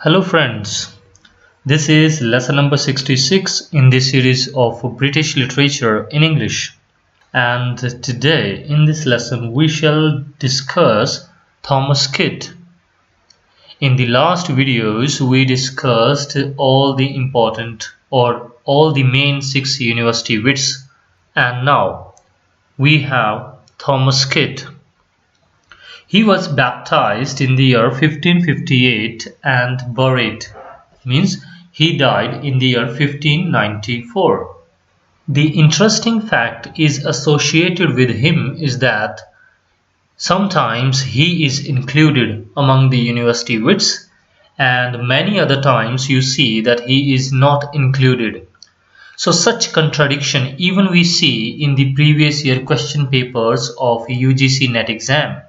Hello friends, this is lesson number 66 in this series of British literature in English. And today in this lesson we shall discuss Thomas Kyd. In the last videos we discussed all the important or all the main 6 university wits, and now we have Thomas Kyd. He was baptized in the year 1558 and buried, means he died in the year 1594. The interesting fact is associated with him is that sometimes he is included among the university wits and many other times you see that he is not included. So such contradiction even we see in the previous year question papers of UGC NET exam.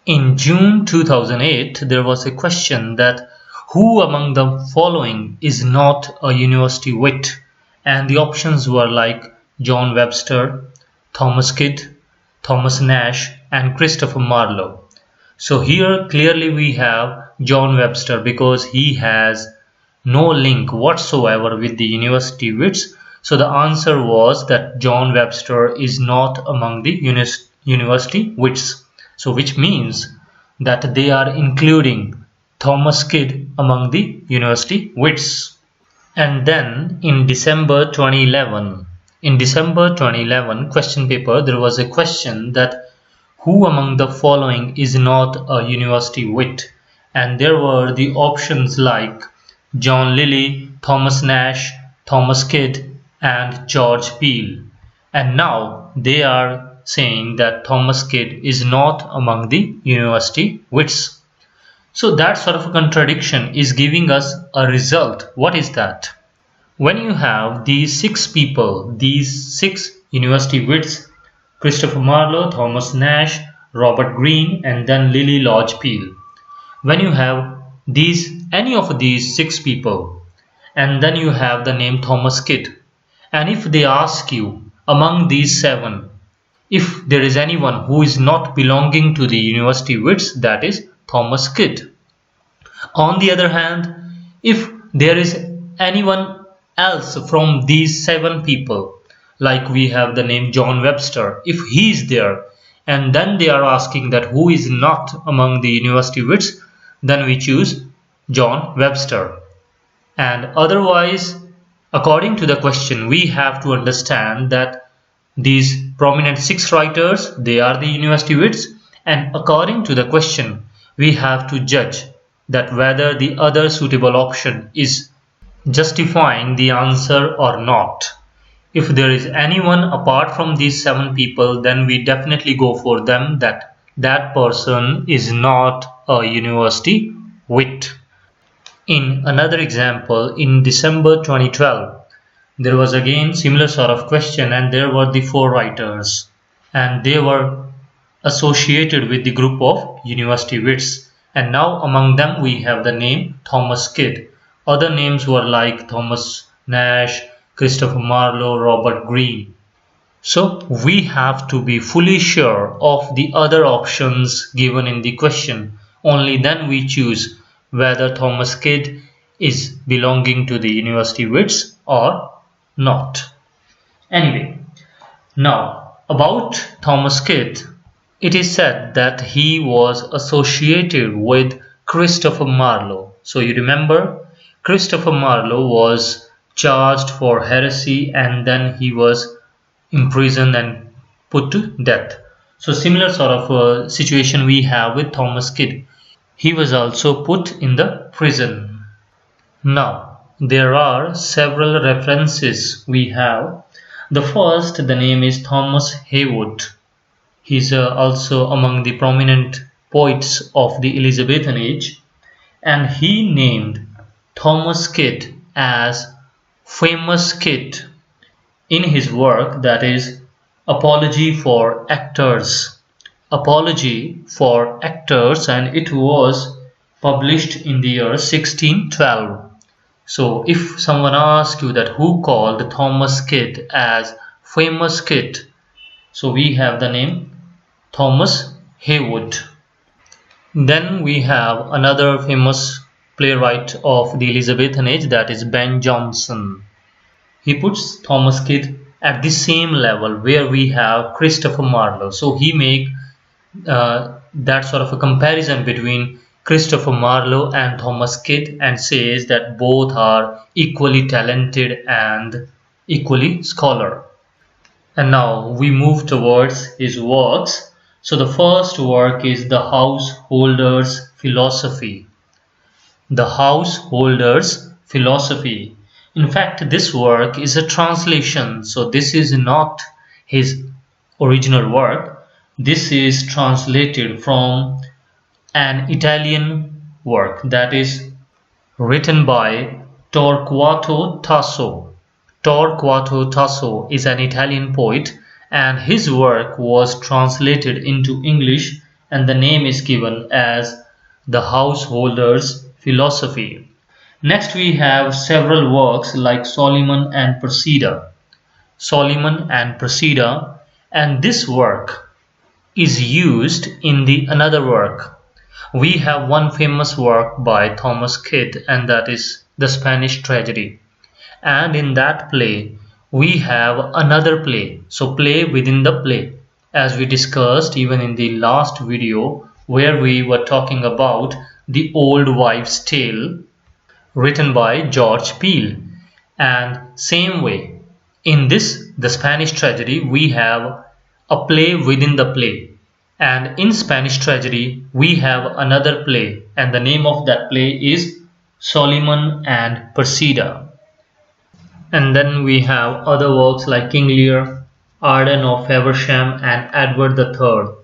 In June 2008, there was a question that who among the following is not a university wit? And the options were like John Webster, Thomas Kyd, Thomas Nash and Christopher Marlowe. So here clearly we have John Webster because he has no link whatsoever with the university wits. So the answer was that John Webster is not among the university wits. So which means that they are including Thomas Kyd among the university wits. And then in December 2011 question paper, there was a question that who among the following is not a university wit? And there were the options like John Lilly, Thomas Nash, Thomas Kyd and George Peele. And now they are saying that Thomas Kyd is not among the university wits. So that sort of a contradiction is giving us a result. What is that? When you have these 6 people, these 6 university wits, Christopher Marlowe, Thomas Nash, Robert Greene and then Lily Lodge Peele. When you have any of these 6 people and then you have the name Thomas Kyd, and if they ask you among these 7, if there is anyone who is not belonging to the university wits, that is Thomas Kyd. On the other hand, if there is anyone else from these 7 people, like we have the name John Webster, if he is there and then they are asking that who is not among the university wits, then we choose John Webster. And otherwise, according to the question, we have to understand that these prominent 6 writers, they are the university wits, and according to the question we have to judge that whether the other suitable option is justifying the answer or not. If there is anyone apart from these 7 people, then we definitely go for them, that person is not a university wit. In another example, in December 2012, there was again similar sort of question and there were the 4 writers and they were associated with the group of university wits, and now among them we have the name Thomas Kyd. Other names were like Thomas Nash, Christopher Marlowe, Robert Greene. So we have to be fully sure of the other options given in the question. Only then we choose whether Thomas Kyd is belonging to the university wits or not. Anyway, now about Thomas Kyd, it is said that he was associated with Christopher Marlowe. So you remember Christopher Marlowe was charged for heresy and then he was imprisoned and put to death. So similar sort of a situation we have with Thomas Kyd. He was also put in the prison. Now there are several references we have. The first, the name is Thomas Heywood. He's also among the prominent poets of the Elizabethan age, and he named Thomas Kyd as Famous Kyd in his work, that is Apology for Actors. Apology for Actors, and it was published in the year 1612. So if someone asks you that who called Thomas Kyd as Famous Kyd, so we have the name Thomas Heywood. Then we have another famous playwright of the Elizabethan age, that is Ben Jonson. He puts Thomas Kyd at the same level where we have Christopher Marlowe. So he make that sort of a comparison between Christopher Marlowe and Thomas Kyd and says that both are equally talented and equally scholar. And now we move towards his works. So the first work is The Householder's Philosophy. The Householder's Philosophy. In fact, this work is a translation, so this is not his original work. This is translated from an Italian work that is written by Torquato Tasso. Torquato Tasso is an Italian poet, and his work was translated into English, and the name is given as The Householder's Philosophy. Next we have several works like Solomon and Procida. Solomon and Procida, and this work is used in the another work. We have one famous work by Thomas Kyd, and that is The Spanish Tragedy. And in that play we have another play, so play within the play, as we discussed even in the last video where we were talking about The Old Wives' Tale written by George Peele. And same way, in this The Spanish Tragedy we have a play within the play, and in Spanish Tragedy we have another play, and the name of that play is Solomon and Procida. And then we have other works like King Lear, Arden of Faversham, and Edward III.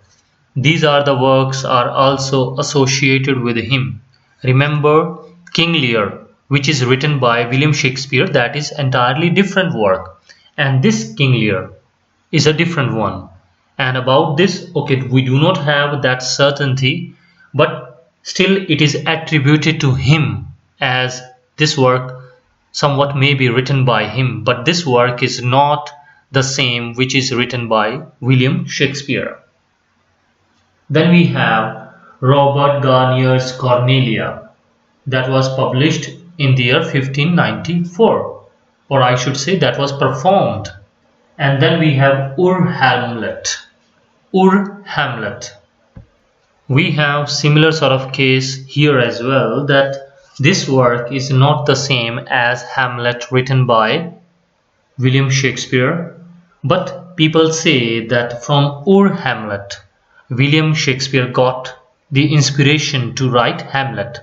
These are the works are also associated with him. Remember, King Lear, which is written by William Shakespeare, that is entirely different work, and this King Lear is a different one. And about this, okay, we do not have that certainty, but still it is attributed to him, as this work somewhat may be written by him, but this work is not the same which is written by William Shakespeare. Then we have Robert Garnier's Cornelia, that was published in the year 1594, or I should say that was performed. And then we have Hamlet. Hamlet. We have similar sort of case here as well, that this work is not the same as Hamlet written by William Shakespeare, but people say that from Hamlet, William Shakespeare got the inspiration to write Hamlet.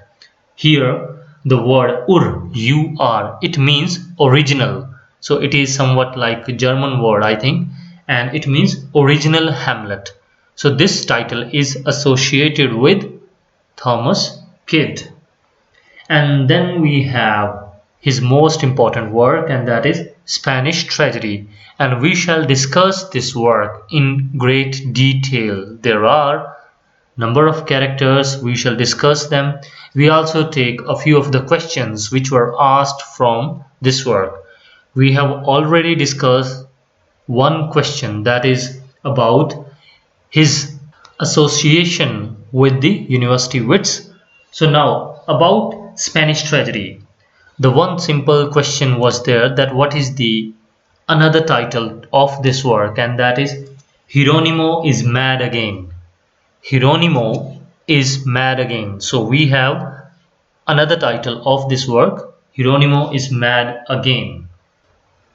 Here, the word U-R, it means original. So it is somewhat like a German word, I think, and it means original Hamlet. So this title is associated with Thomas Kyd. And then we have his most important work, and that is Spanish Tragedy. And we shall discuss this work in great detail. There are number of characters, we shall discuss them. We also take a few of the questions which were asked from this work. We have already discussed one question, that is about his association with the University Wits. So now about Spanish Tragedy. The one simple question was there, that what is the another title of this work, and that is Hieronymo is Mad Again. Hieronymo is Mad Again. So we have another title of this work, Hieronymo is Mad Again.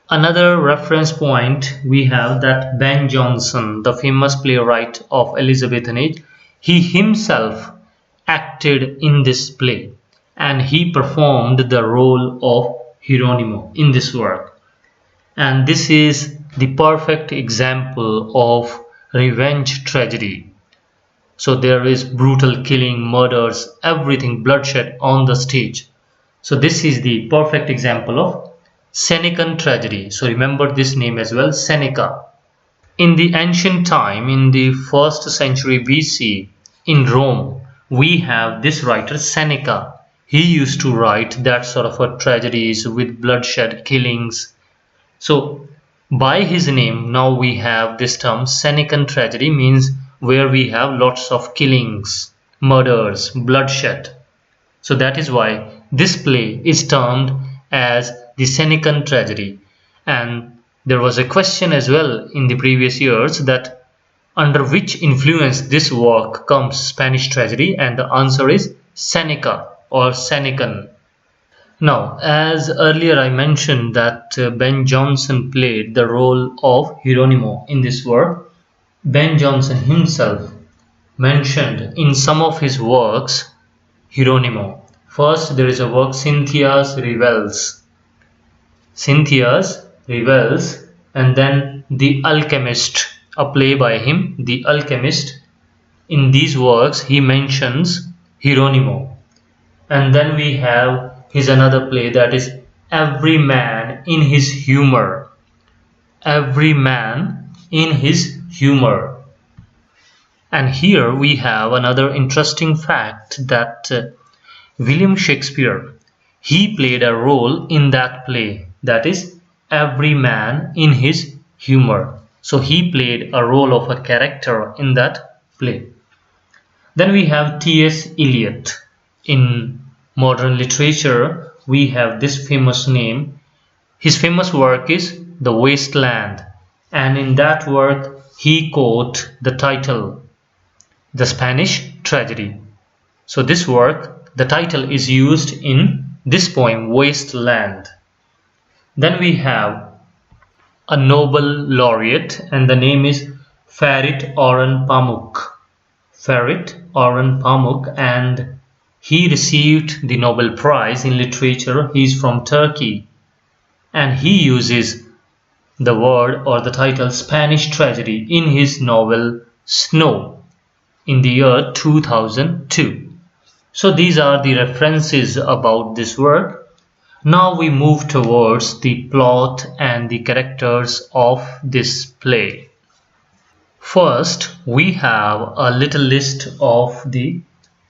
Another reference point we have that Ben Jonson, the famous playwright of Elizabethan age, he himself acted in this play, and he performed the role of Hieronymo in this work. And this is the perfect example of revenge tragedy. So there is brutal killing, murders, everything, bloodshed on the stage. So this is the perfect example of Senecan Tragedy. So remember this name as well, Seneca. In the ancient time, in the 1st century BC, in Rome, we have this writer Seneca. He used to write that sort of a tragedies with bloodshed, killings. So by his name, now we have this term Senecan Tragedy, means where we have lots of killings, murders, bloodshed. So that is why this play is termed as the Senecan Tragedy. And there was a question as well in the previous years that under which influence this work comes Spanish tragedy, and the answer is Seneca or Senecan. Now, as earlier I mentioned that Ben Jonson played the role of Hieronymo in this work, Ben Jonson himself mentioned in some of his works Hieronymo. First, there is a work Cynthia's Revels. Cynthia's Revels, and then The Alchemist, a play by him, The Alchemist. In these works, he mentions Hieronymo. And then we have his another play, that is Every Man in His Humor. Every Man in His Humor. And here we have another interesting fact that William Shakespeare, he played a role in that play, that is Every Man in His Humor. So he played a role of a character in that play. Then we have T.S. Eliot. In modern literature, we have this famous name. His famous work is The Waste Land, and in that work he quote the title, The Spanish Tragedy. So this work, the title is used in this poem, Waste Land. Then we have a Nobel laureate, and the name is Ferit Orhan Pamuk. Ferit Orhan Pamuk, and he received the Nobel Prize in Literature. He is from Turkey, and he uses the word or the title Spanish Tragedy in his novel Snow in the year 2002. So these are the references about this work. Now we move towards the plot and the characters of this play. First, we have a little list of the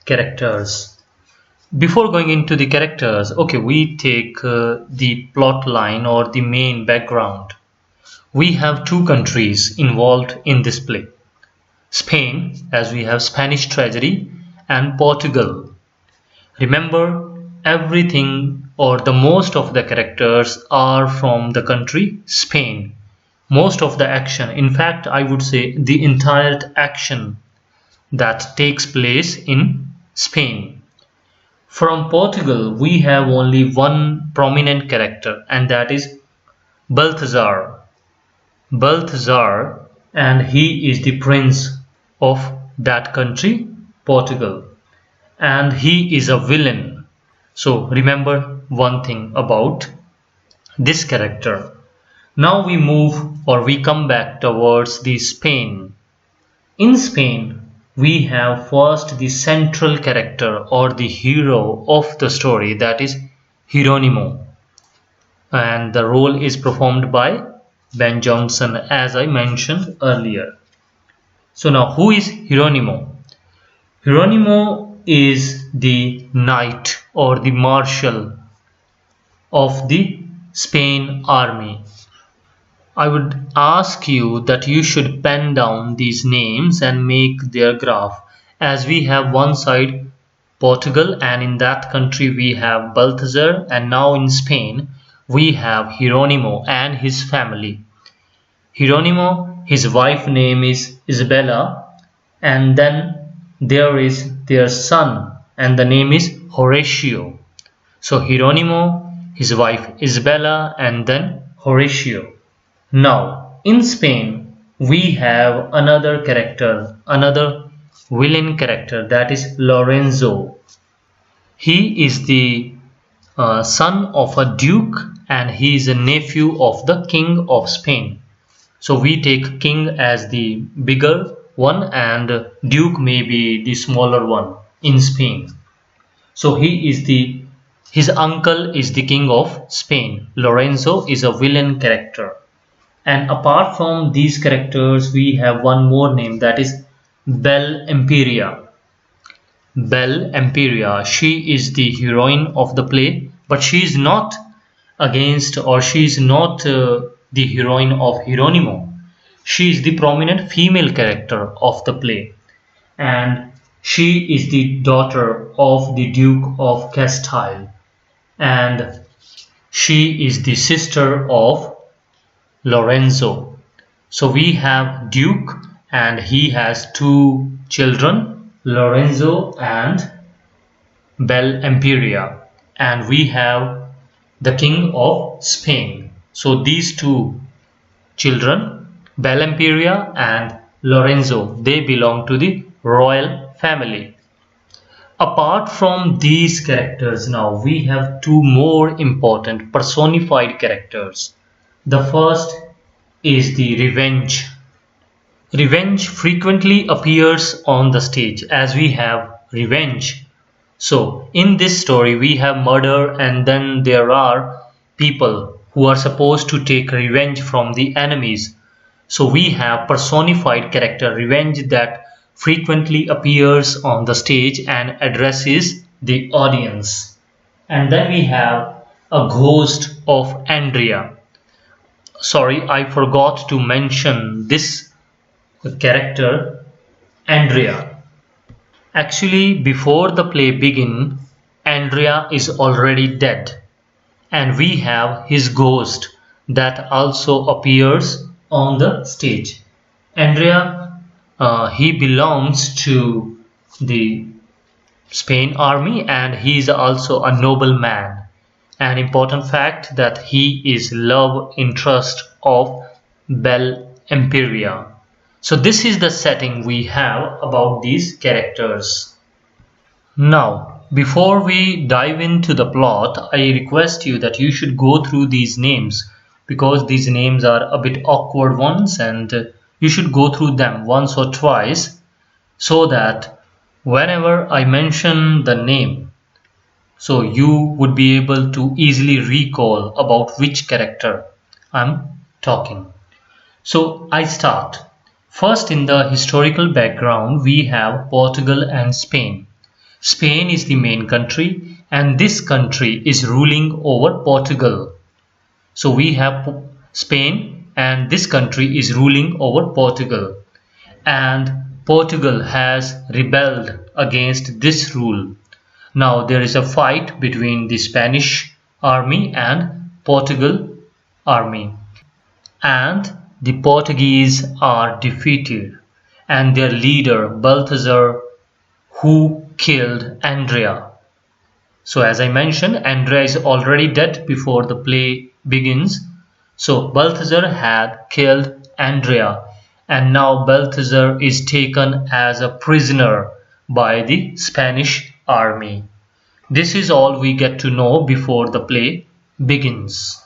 characters. Before going into the characters, we take the plot line or the main background. We have two countries involved in this play. Spain, as we have Spanish Tragedy, and Portugal. Remember, everything or the most of the characters are from the country Spain. Most of the action, in fact I would say the entire action that takes place in Spain. From Portugal, we have only one prominent character, and that is Balthazar. Balthazar, and he is the prince of that country, Portugal, and he is a villain. So remember one thing about this character. Now we move or we come back towards the Spain. In Spain, we have first the central character or the hero of the story, that is Hieronymo, and the role is performed by Ben Jonson, as I mentioned earlier. So now who is Hieronymo? Hieronymo is the knight or the marshal of the Spain army. I would ask you that you should pen down these names and make their graph, as we have one side Portugal, and in that country we have Balthazar, and now in Spain we have Hieronymo and his family. Hieronymo, his wife name is Isabella, and then there is their son, and the name is Horatio. So Hieronymo, his wife Isabella, and then Horatio. Now, in Spain, we have another character, another villain character, that is Lorenzo. He is the son of a duke, and he is a nephew of the king of Spain. So we take king as the bigger one and duke may be the smaller one in Spain. So his uncle is the king of Spain. Lorenzo is a villain character. And apart from these characters, we have one more name, that is Belle Imperia. Belle Imperia, she is the heroine of the play, but she is not against, or she is not the heroine of Hieronymo. She is the prominent female character of the play, and She is the daughter of the Duke of Castile, and she is the sister of Lorenzo. So we have Duke and he has two children, Lorenzo and Bel Imperia, and we have the King of Spain. So these two children, Bel Imperia and Lorenzo, they belong to the royal family. Apart from these characters, now we have two more important personified characters. The first is the Revenge. Revenge frequently appears on the stage as we have revenge. So in this story we have murder, and then there are people who are supposed to take revenge from the enemies. So we have personified character Revenge that frequently appears on the stage and addresses the audience. And then we have a ghost of Andrea. Sorry, I forgot to mention this character Andrea. Actually, before the play begins, Andrea is already dead, and we have his ghost that also appears on the stage. Andrea, he belongs to the Spain army, and he is also a noble man. An important fact that he is love interest of Bel Imperia. So this is the setting we have about these characters. Now, before we dive into the plot, I request you that you should go through these names, because these names are a bit awkward ones, and you should go through them once or twice so that whenever I mention the name, so you would be able to easily recall about which character I'm talking. So I start. First, in the historical background, we have Portugal and Spain. Spain is the main country, and this country is ruling over Portugal. So we have Spain, and this country is ruling over Portugal. And Portugal has rebelled against this rule. Now there is a fight between the Spanish army and Portugal army. And the Portuguese are defeated, and their leader Balthazar, who killed Andrea. So as I mentioned, Andrea is already dead before the play begins. So Balthazar had killed Andrea, and now Balthazar is taken as a prisoner by the Spanish army. This is all we get to know before the play begins.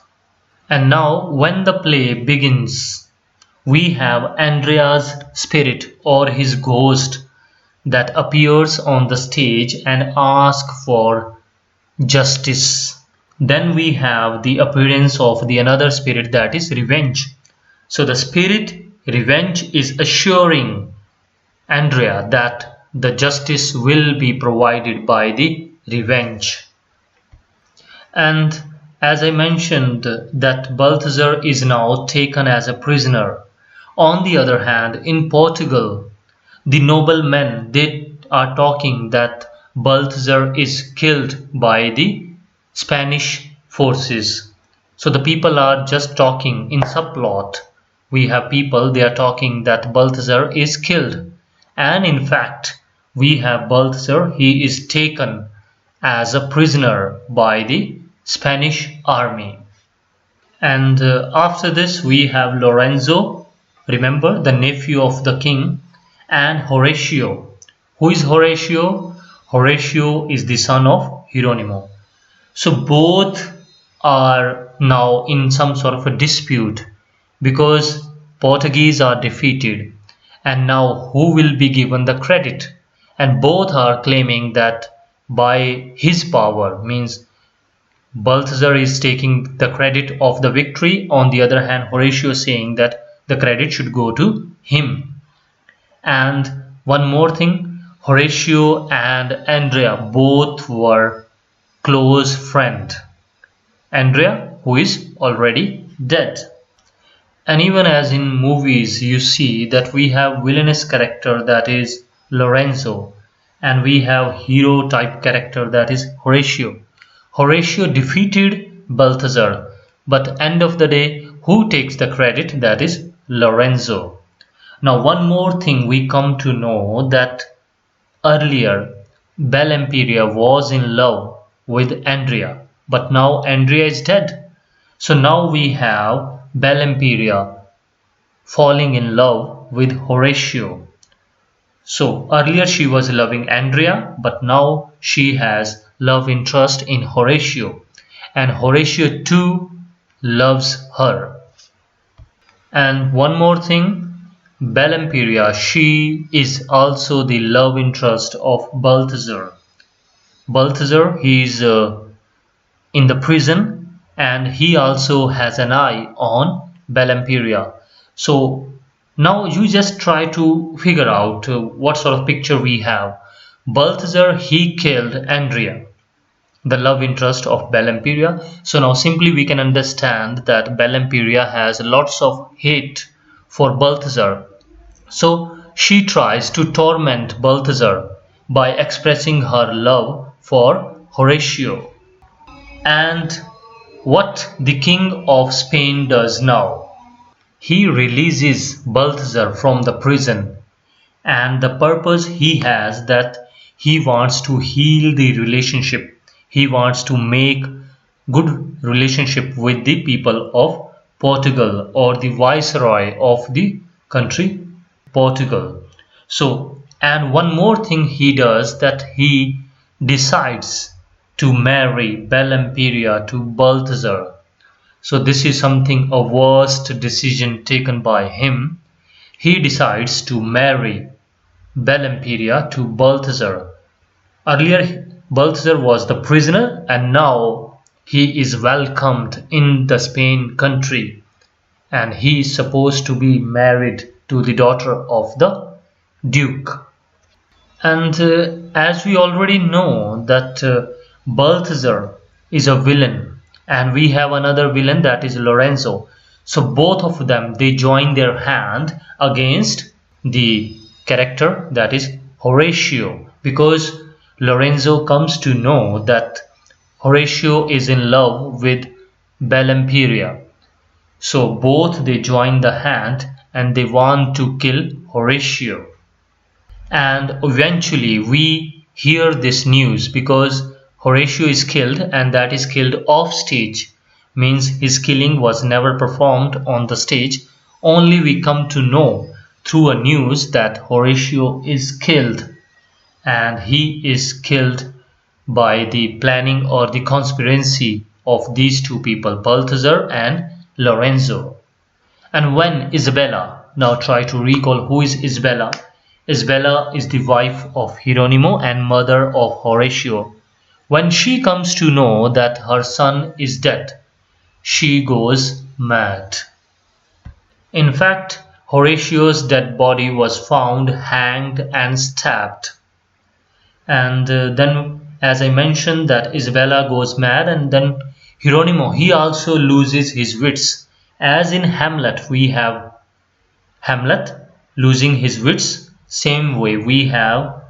And now when the play begins, we have Andrea's spirit or his ghost that appears on the stage and asks for justice. Then we have the appearance of the another spirit, that is Revenge. So the spirit Revenge is assuring Andrea that the justice will be provided by the Revenge. And as I mentioned, that Balthazar is now taken as a prisoner. On the other hand, in Portugal, the noblemen, they are talking that Balthazar is killed by the Spanish forces. So the people are just talking in subplot. We have people, they are talking that Balthazar is killed. And in fact, we have Balthazar, he is taken as a prisoner by the Spanish army. And after this we have Lorenzo, remember, the nephew of the king, and Horatio. Who is Horatio? Horatio is the son of Hieronymo. So both are now in some sort of a dispute because Portuguese are defeated, and now who will be given the credit? And both are claiming that by his power, means Balthazar is taking the credit of the victory. On the other hand, Horatio is saying that the credit should go to him. And one more thing, Horatio and Andrea both were close friends. Andrea, who is already dead. And even as in movies, you see that we have villainous character, that is Lorenzo. and we have hero type character, that is Horatio. Horatio defeated Balthazar, but end of the day, who takes the credit? That is Lorenzo. Now one more thing we come to know, that earlier Belempiria was in love with Andrea, but now Andrea is dead. So now we have Belempiria falling in love with Horatio. So earlier she was loving Andrea, but now she has love interest in Horatio, and Horatio too loves her. And one more thing, Belempiria, she is also the love interest of Balthazar. Balthazar, he is in the prison, and he also has an eye on Belempiria. So now you just try to figure out what sort of picture we have. Balthazar, he killed Andrea, the love interest of Belempiria. So now simply we can understand that Belempiria has lots of hate for Balthazar. So she tries to torment Balthazar by expressing her love for Horatio. And what the King of Spain does now, he releases Balthazar from the prison, and the purpose he has, that he wants to heal the relationship. He wants to make good relationship with the people of Portugal, or the viceroy of the country Portugal. So, and one more thing he does, that he decides to marry Belempiria to Balthazar. So this is something, a worst decision taken by him. He decides to marry Belempiria to Balthazar. Earlier Balthazar was the prisoner, and now he is welcomed in the Spain country, and he is supposed to be married to the daughter of the Duke. And as we already know that Balthazar is a villain, and we have another villain, that is Lorenzo. So both of them, they join their hand against the character, that is Horatio, because Lorenzo comes to know that Horatio is in love with Belempiria. So both they join the hand and they want to kill Horatio. And eventually we hear this news, because Horatio is killed, and that is killed off stage, means his killing was never performed on the stage. Only we come to know through a news that Horatio is killed, and he is killed by the planning or the conspiracy of these two people, Balthazar and Lorenzo. And when Isabella, now try to recall who is Isabella. Isabella is the wife of Hieronymo and mother of Horatio. When she comes to know that her son is dead, she goes mad. In fact, Horatio's dead body was found hanged and stabbed. And then, as I mentioned, that Isabella goes mad, and then Hieronymo, he also loses his wits. As in Hamlet, we have Hamlet losing his wits. Same way we have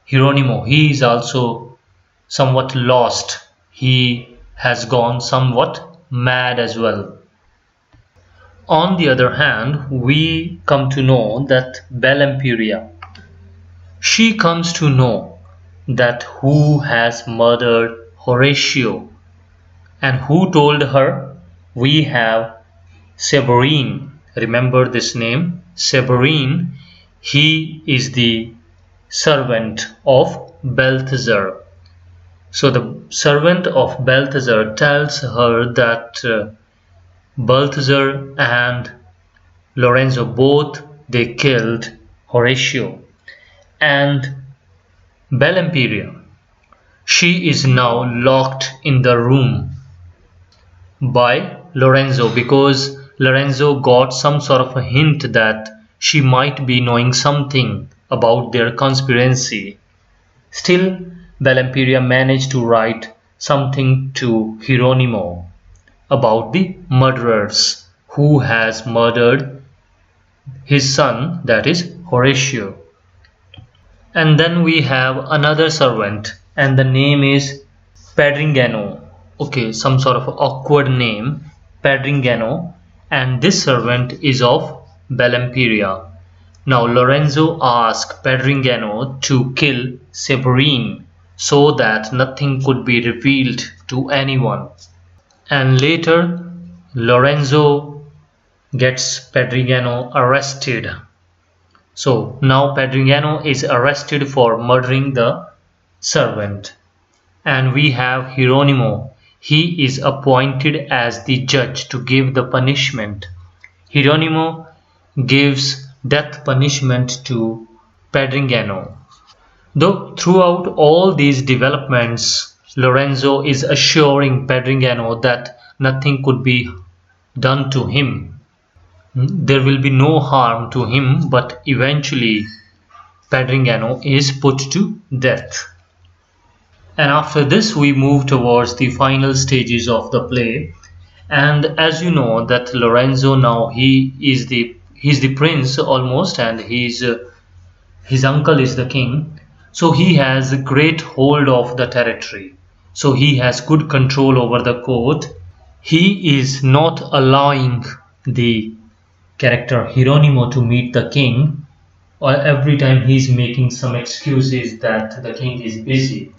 Hieronymo. He is also somewhat lost. He has gone somewhat mad as well. On the other hand, we come to know that Belempiria, she comes to know that who has murdered Horatio. And who told her? We have Severin. Remember this name, Severin. He is the servant of Balthazar. So the servant of Balthazar tells her that Balthazar and Lorenzo both, they killed Horatio. And Belempiria, she is now locked in the room by Lorenzo, because Lorenzo got some sort of a hint that she might be knowing something about their conspiracy. Still, Belempiria managed to write something to Hieronymo about the murderers who has murdered his son, that is Horatio. And then we have another servant, and the name is Pedringano. Okay, some sort of awkward name, Pedringano, and this servant is of Bellemperia. Now Lorenzo asked Pedringano to kill Severine so that nothing could be revealed to anyone. And later Lorenzo gets Pedringano arrested. So now Pedringano is arrested for murdering the servant. And we have Hieronimo. He is appointed as the judge to give the punishment. Hieronimo gives death punishment to Pedringano. Though throughout all these developments, Lorenzo is assuring Pedringano that nothing could be done to him. There will be no harm to him, but eventually Pedringano is put to death. And after this we move towards the final stages of the play. And as you know that Lorenzo now he's the prince almost, and his uncle is the king. So he has a great hold of the territory. So he has good control over the court. He is not allowing the character Hieronimo to meet the king, or every time he's making some excuses that the king is busy.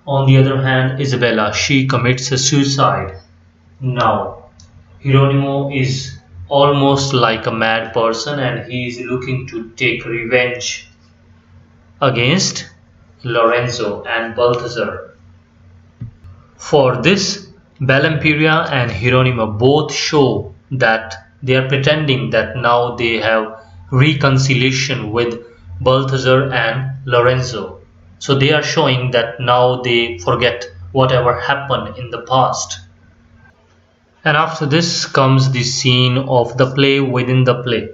On the other hand, Isabella, she commits a suicide. Now, Hieronimo is almost like a mad person, and he is looking to take revenge against Lorenzo and Balthazar. For this, Bellemperia and Hieronimo both show that they are pretending that now they have reconciliation with Balthazar and Lorenzo. So they are showing that now they forget whatever happened in the past. And after this comes the scene of the play within the play.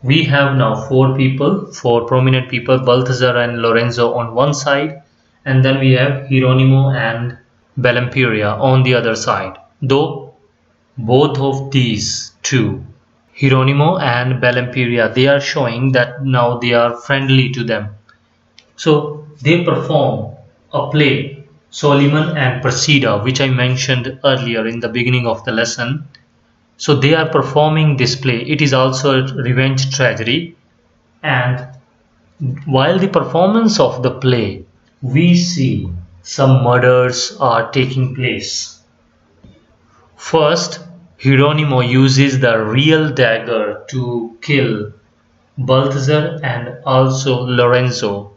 We have now four prominent people, Balthazar and Lorenzo on one side, and then we have Hieronimo and Bellemperia on the other side. Though both of these two, Hieronimo and Bellemperia, they are showing that now they are friendly to them. So they perform a play, Soliman and Procida, which I mentioned earlier in the beginning of the lesson. So they are performing this play. It is also a revenge tragedy, and while the performance of the play, we see some murders are taking place. First, Hieronimo uses the real dagger to kill Balthazar and also Lorenzo.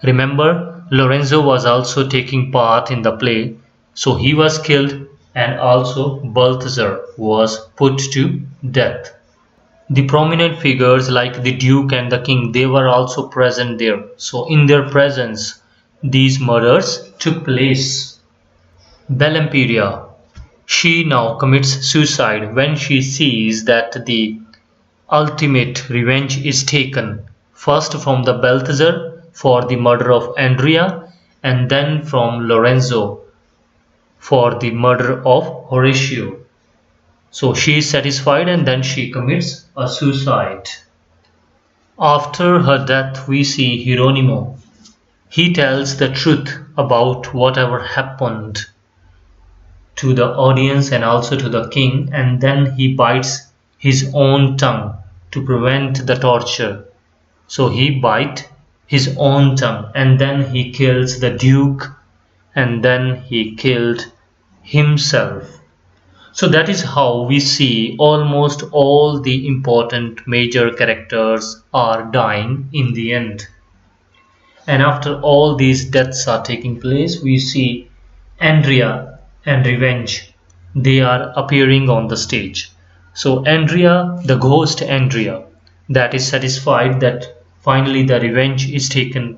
Remember, Lorenzo was also taking part in the play, so he was killed, and also Balthazar was put to death. The prominent figures like the Duke and the King, they were also present there. So in their presence, these murders took place. Bellemperia, she now commits suicide when she sees that the ultimate revenge is taken, first from the Balthazar for the murder of Andrea, and then from Lorenzo for the murder of Horatio. So she is satisfied, and then she commits a suicide. After her death, we see Hieronimo. He tells the truth about whatever happened to the audience and also to the king, and then he bites his own tongue to prevent the torture. So he bites his own tongue, and then he kills the Duke, and then he killed himself. So that is how we see almost all the important major characters are dying in the end. And after all these deaths are taking place, we see Andrea and Revenge. They are appearing on the stage. So Andrea, the ghost Andrea, that is satisfied that finally the revenge is taken,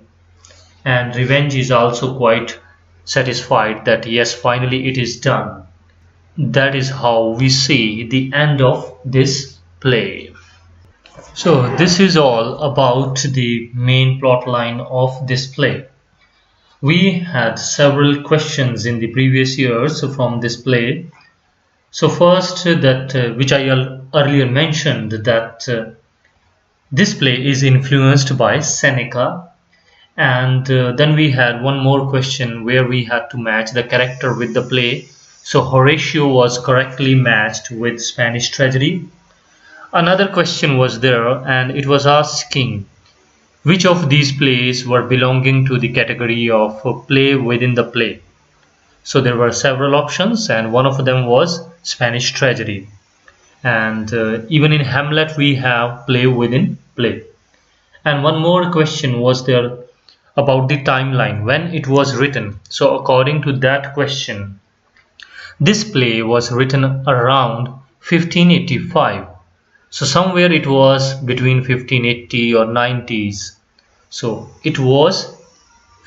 and Revenge is also quite satisfied that yes, finally it is done. That is how we see the end of this play. So this is all about the main plot line of this play. We had several questions in the previous years from this play. So first, that which I earlier mentioned, that this play is influenced by Seneca, And then we had one more question where we had to match the character with the play. So Horatio was correctly matched with Spanish Tragedy. Another question was there, and it was asking which of these plays were belonging to the category of play within the play. So there were several options, and one of them was Spanish Tragedy. And even in Hamlet we have play within play. And one more question was there about the timeline when it was written. So according to that question, this play was written around 1585. So somewhere it was between 1580 or 90s. So it was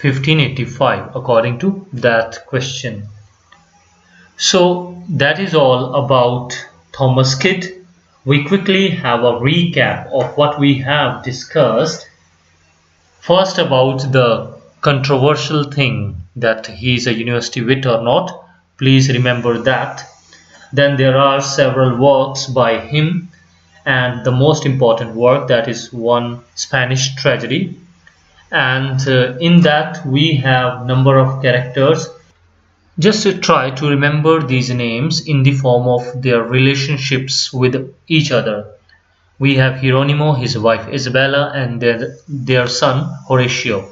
1585 according to that question. So that is all about Thomas Kyd. We quickly have a recap of what we have discussed. First, about the controversial thing that he is a university wit or not. Please remember that. Then there are several works by him, and the most important work, that is one Spanish Tragedy. And in that we have number of characters. Just to try to remember these names in the form of their relationships with each other. We have Hieronymo, his wife Isabella, and their son Horatio.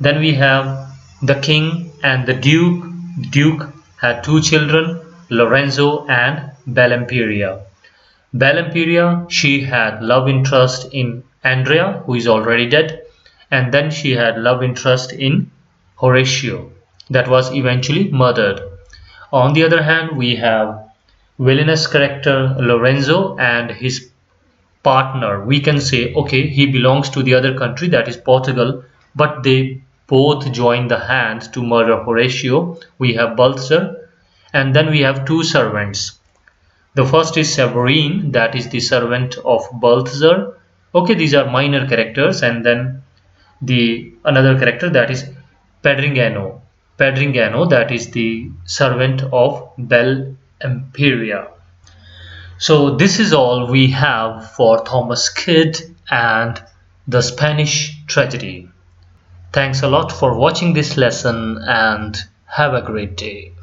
Then we have the king and the duke. The duke had two children, Lorenzo and Bellampiria. Bellampiria, she had love interest in Andrea, who is already dead, and then she had love interest in Horatio, that was eventually murdered. On the other hand, we have villainous character Lorenzo and his partner. We can say, okay, he belongs to the other country, that is Portugal, but they both join the hand to murder Horatio. We have Balthazar, and then we have two servants. The first is Severine, that is the servant of Balthazar. Okay, these are minor characters, and then the another character, that is Pedringano. Pedringano, that is the servant of Bellampiria. So this is all we have for Thomas Kyd and the Spanish Tragedy. Thanks a lot for watching this lesson, and have a great day.